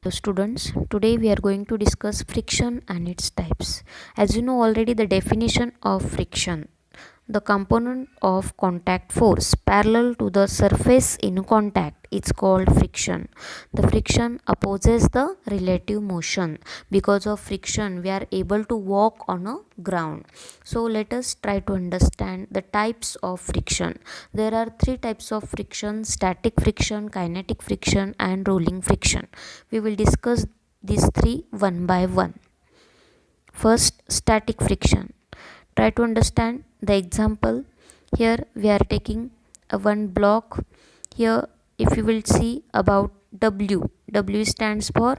Hello students, today we are going to discuss friction and its types. As you know already the definition of friction, the component of contact force parallel to the surface in contact, it's called friction. The friction opposes the relative motion. Because of friction we are able to walk on a ground. So let us try to understand the types of friction. There are three types of friction: static friction, kinetic friction and rolling friction. We will discuss these three one by one. First, static friction. Try to understand the example. Here we are taking a one block. Here if you will see about W stands for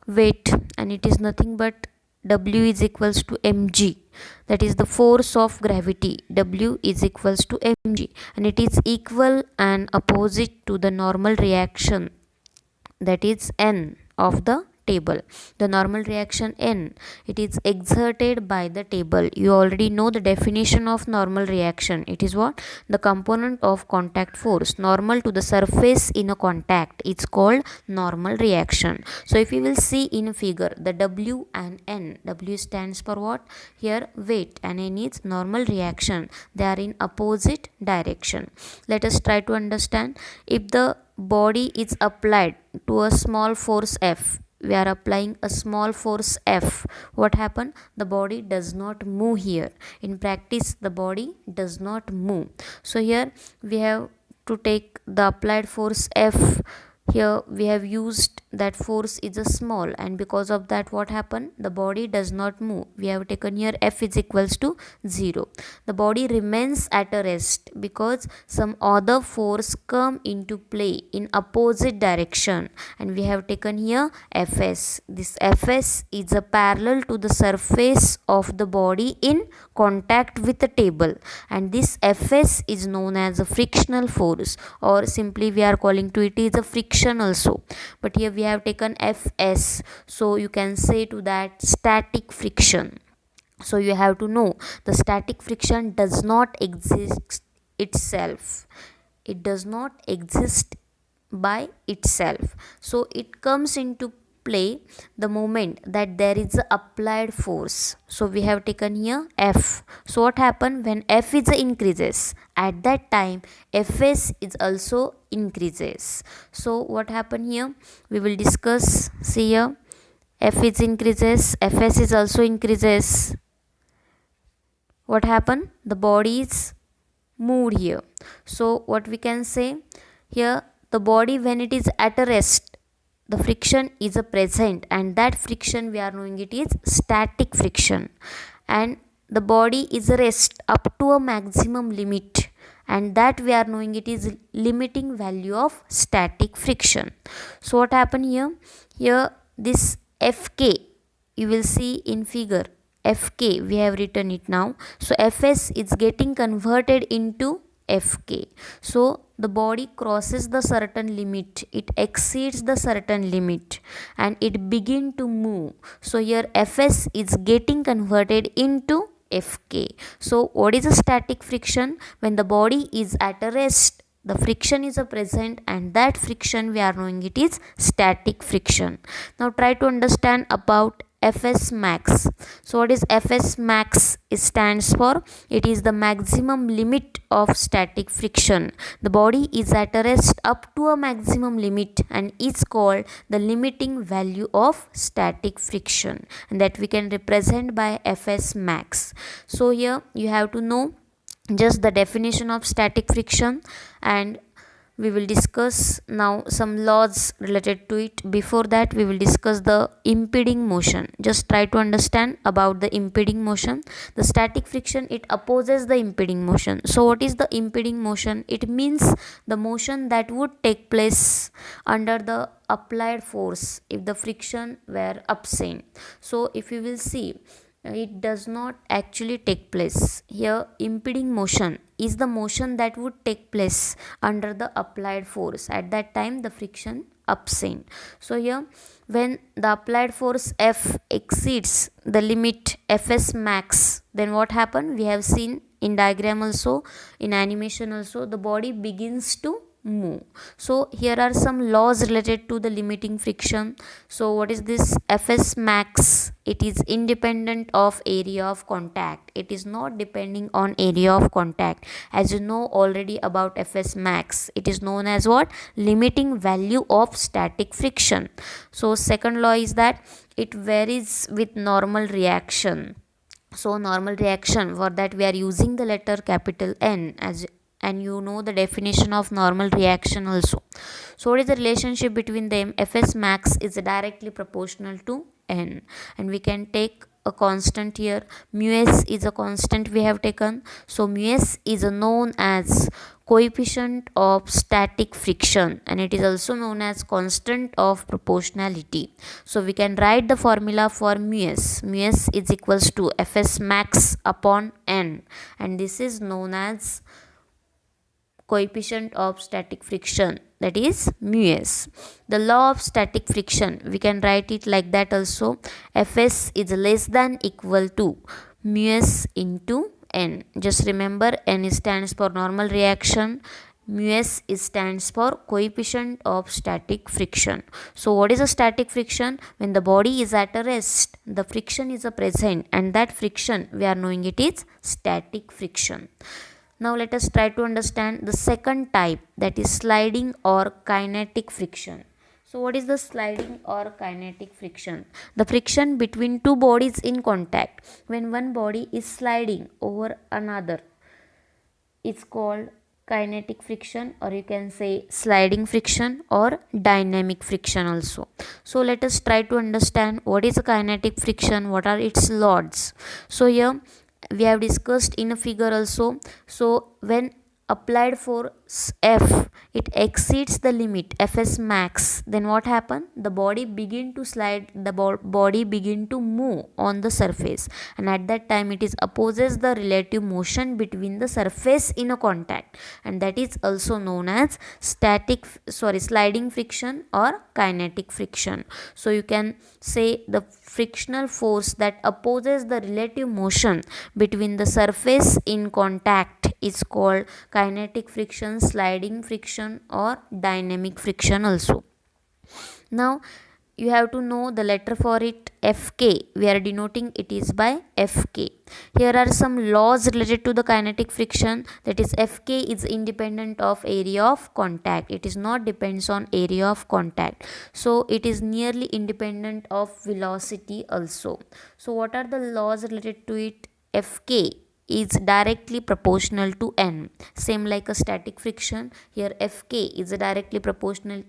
weight, and it is nothing but W is equals to mg, that is the force of gravity. W is equals to mg, and it is equal and opposite to the normal reaction, that is n of the table. The normal reaction n, it is exerted by the table. You already know the definition of normal reaction. It is what? The component of contact force normal to the surface in a contact, it's called normal reaction. So if you will see in a figure, the W and N, W stands for what? Here weight, and N is normal reaction. They are in opposite direction. Let us try to understand. If the body is applied to a small force F, we are applying a small force F, what happened? The body does not move here. In practice the body does not move. So here we have to take the applied force F. Here we have used that force is a small, and because of that what happened? The body does not move. We have taken here F is equals to 0. The body remains at a rest because some other force come into play in opposite direction, and we have taken here Fs. This Fs is a parallel to the surface of the body in contact with the table, and this Fs is known as a frictional force, or simply we are calling to it is a friction also. But here we have taken Fs, so you can say to that static friction. So you have to know the static friction does not exist itself. It does not exist by itself. So it comes into play the moment that there is a applied force. So we have taken here F. So what happens when F is increases? At that time Fs is also increases. So what happen here? We will discuss. See here, F is increases, Fs is also increases. What happened? The body is moved here. So what we can say here, the body when it is at a rest, the friction is a present, and that friction we are knowing it is static friction. And the body is a rest up to a maximum limit, and that we are knowing it is limiting value of static friction. So what happened here? Here this Fk, you will see in figure, Fk we have written it now. So Fs is getting converted into Fk. So the body crosses the certain limit, it exceeds the certain limit, and it begin to move. So here Fs is getting converted into Fk. So what is a static friction? When the body is at a rest, the friction is a present, and that friction we are knowing it is static friction. Now try to understand about Fs max. So what is Fs max? It stands for, it is the maximum limit of static friction. The body is at a rest up to a maximum limit, and it's called the limiting value of static friction, and that we can represent by Fs max. So here you have to know just the definition of static friction, and we will discuss now some laws related to it. Before that we will discuss the impeding motion. Just try to understand about the impeding motion. The static friction, it opposes the impeding motion. So what is the impeding motion? It means the motion that would take place under the applied force if the friction were absent. So if you will see, it does not actually take place. Here impeding motion is the motion that would take place under the applied force. At that time the friction absent. So here when the applied force F exceeds the limit Fs max, then what happened? We have seen in diagram also, in animation also, the body begins to move. So here are some laws related to the limiting friction. So what is this? Fs max, it is independent of area of contact. It is not depending on area of contact. As you know already about Fs max, it is known as what? Limiting value of static friction. So second law is that it varies with normal reaction. So normal reaction, for that we are using the letter capital N, as and you know the definition of normal reaction also. So what is the relationship between them? Fs max is directly proportional to N, and we can take a constant here. Mu s is a constant we have taken. So mu s is known as coefficient of static friction, and it is also known as constant of proportionality. So we can write the formula for mu s. Mu s is equals to Fs max upon N, and this is known as coefficient of static friction, that is mu s. The law of static friction, we can write it like that also. Fs is less than equal to mu s into N. Just remember, N stands for normal reaction, mu s stands for coefficient of static friction. So what is a static friction? When the body is at a rest, the friction is a present, and that friction we are knowing it is static friction. Now let us try to understand the second type, that is sliding or kinetic friction. So what is the sliding or kinetic friction? The friction between two bodies in contact. When one body is sliding over another, it's called kinetic friction, or you can say sliding friction or dynamic friction also. So let us try to understand what is a kinetic friction, what are its laws. So here we have discussed in a figure also. So when applied force F, it exceeds the limit Fs max, then what happen? The body begin to slide, the body begin to move on the surface, and at that time it is opposes the relative motion between the surface in a contact, and that is also known as sliding friction or kinetic friction. So you can say the frictional force that opposes the relative motion between the surface in contact is called kinetic friction, sliding friction or dynamic friction also. Now you have to know the letter for it, Fk. We are denoting it is by Fk. Here are some laws related to the kinetic friction, that is Fk is independent of area of contact. It is not depends on area of contact. So it is nearly independent of velocity also. So what are the laws related to it? Fk is directly proportional to N. Same like a static friction, here Fk is directly proportional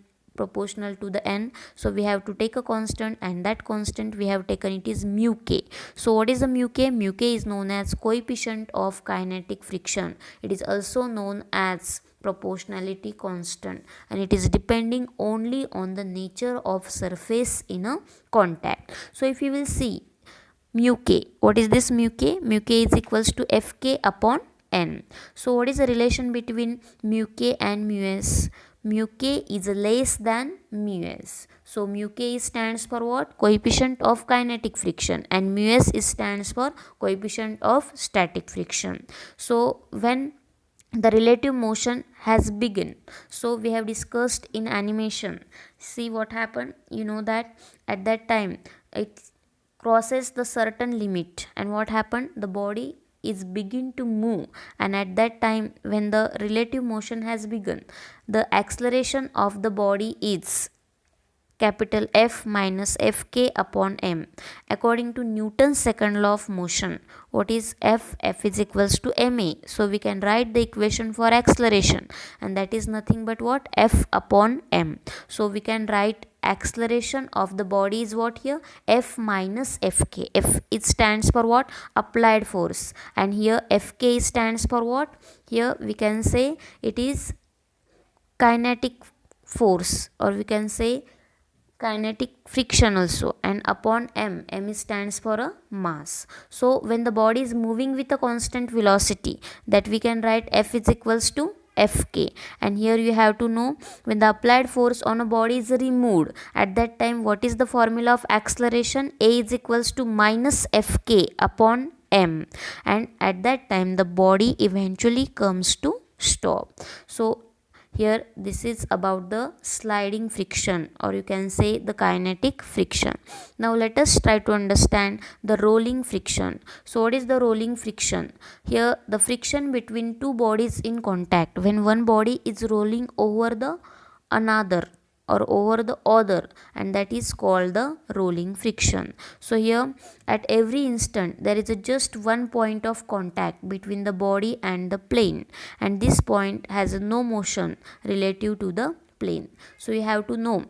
to the N. So we have to take a constant, and that constant we have taken it is mu k. So what is the mu k? Mu k is known as coefficient of kinetic friction. It is also known as proportionality constant, and it is depending only on the nature of surface in a contact. So if you will see mu k, what is this mu k? Mu k is equals to Fk upon N. So what is the relation between mu k and mu s? Mu k is less than mu s. So mu k stands for what? Coefficient of kinetic friction, and mu s stands for coefficient of static friction. So when the relative motion has begun, so we have discussed in animation, see what happened, you know that at that time it crosses the certain limit, and what happened, the body is begin to move, and at that time when the relative motion has begun, the acceleration of the body is capital F minus Fk upon m, according to Newton's second law of motion. What is F? F is equals to ma. So we can write the equation for acceleration, and that is nothing but what? F upon m. So we can write acceleration of the body is what here? F minus Fk. F, it stands for what? Applied force, and here Fk stands for what? Here we can say it is kinetic force, or we can say kinetic friction also, and upon m, m stands for a mass. So when the body is moving with a constant velocity, that we can write F is equals to Fk, and here you have to know when the applied force on a body is removed, at that time what is the formula of acceleration? A is equals to minus Fk upon m, and at that time the body eventually comes to stop. So Here this is about the sliding friction, or you can say the kinetic friction. Now let us try to understand the rolling friction. So what is the rolling friction? Here the friction between two bodies in contact when one body is rolling over the another or over the other, and that is called the rolling friction. So here at every instant there is a just one point of contact between the body and the plane, and this point has no motion relative to the plane. So you have to know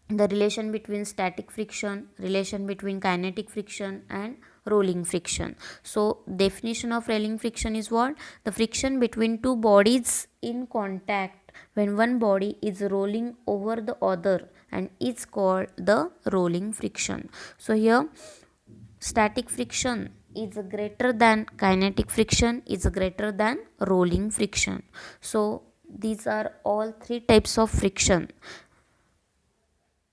the relation between static friction, relation between kinetic friction, and rolling friction. So definition of rolling friction is what? The friction between two bodies in contact when one body is rolling over the other, and it's called the rolling friction. So here static friction is greater than kinetic friction is greater than rolling friction. So these are all three types of friction.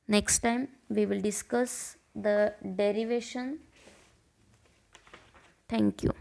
Next time we will discuss the derivation. Thank you.